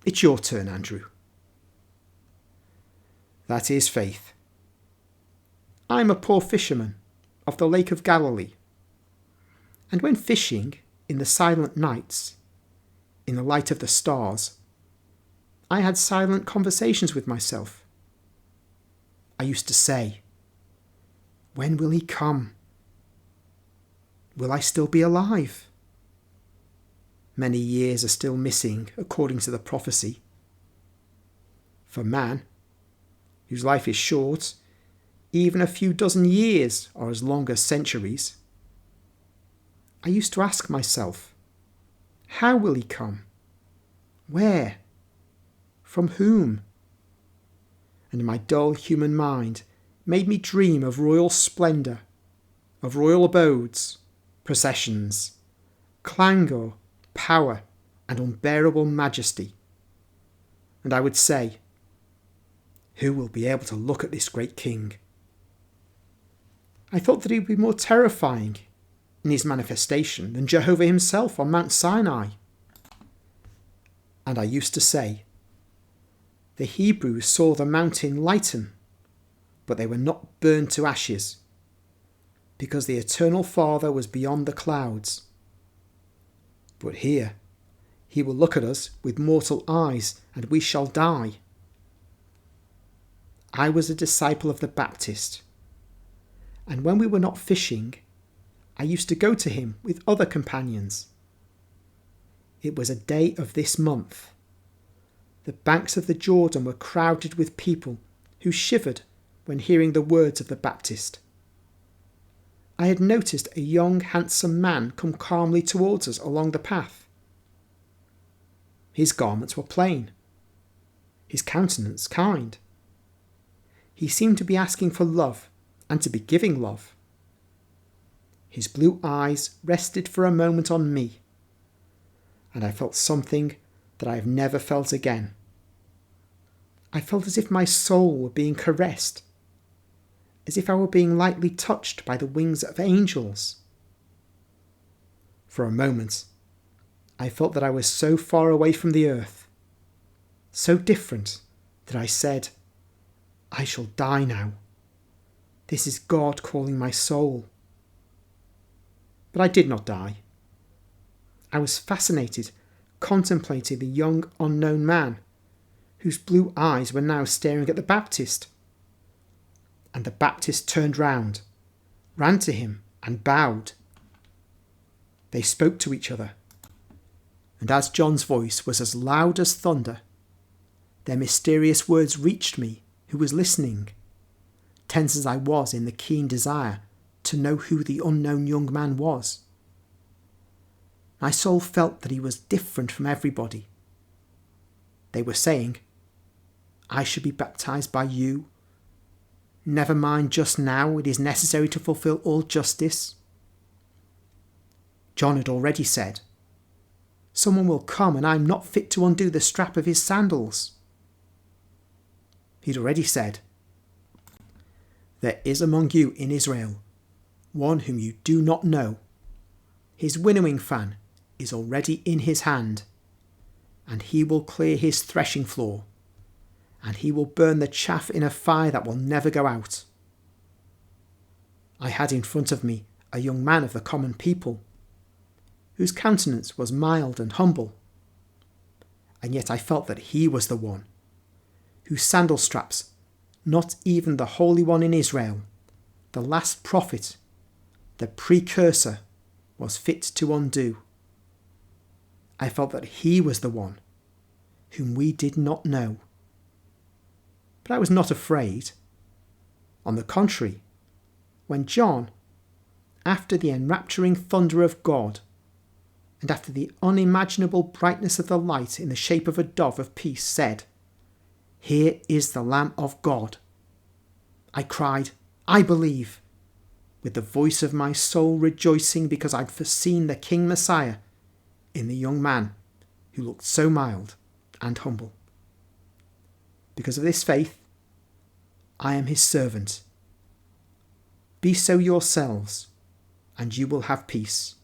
It's your turn, Andrew. That is faith. I'm a poor fisherman of the Lake of Galilee, and when fishing in the silent nights, in the light of the stars, I had silent conversations with myself. I used to say, when will he come? Will I still be alive? Many years are still missing according to the prophecy. For man, whose life is short, even a few dozen years are as long as centuries. I used to ask myself, how will he come? Where? From whom? And my dull human mind made me dream of royal splendour, of royal abodes, processions, clangour, power, and unbearable majesty. And I would say, who will be able to look at this great king? I thought that he would be more terrifying in his manifestation than Jehovah himself on Mount Sinai. And I used to say, the Hebrews saw the mountain lighten, but they were not burned to ashes, because the eternal Father was beyond the clouds. But here, he will look at us with mortal eyes, and we shall die. I was a disciple of the Baptist, and when we were not fishing, I used to go to him with other companions. It was a day of this month. The banks of the Jordan were crowded with people who shivered when hearing the words of the Baptist. I had noticed a young, handsome man come calmly towards us along the path. His garments were plain, his countenance kind. He seemed to be asking for love and to be giving love. His blue eyes rested for a moment on me, and I felt something that I have never felt again. I felt as if my soul were being caressed, as if I were being lightly touched by the wings of angels. For a moment, I felt that I was so far away from the earth, so different, that I said, I shall die now. This is God calling my soul. But I did not die. I was fascinated, contemplating the young unknown man, whose blue eyes were now staring at the Baptist. And the Baptist turned round, ran to him, and bowed. They spoke to each other, and as John's voice was as loud as thunder, their mysterious words reached me, who was listening, tense as I was in the keen desire to know who the unknown young man was. My soul felt that he was different from everybody. They were saying, I should be baptized by you. Never mind just now, it is necessary to fulfill all justice. John had already said, someone will come and I am not fit to undo the strap of his sandals. He'd already said, there is among you in Israel one whom you do not know. His winnowing fan is already in his hand, and he will clear his threshing floor, and he will burn the chaff in a fire that will never go out. I had in front of me a young man of the common people, whose countenance was mild and humble, and yet I felt that he was the one whose sandal straps not even the Holy One in Israel, the last prophet, the precursor, was fit to undo. I felt that he was the one whom we did not know. But I was not afraid. On the contrary, when John, after the enrapturing thunder of God, and after the unimaginable brightness of the light in the shape of a dove of peace, said, Here is the Lamb of God, I cried, I believe, with the voice of my soul rejoicing because I'd foreseen the King Messiah in the young man who looked so mild and humble. Because of this faith, I am his servant. Be so yourselves, and you will have peace.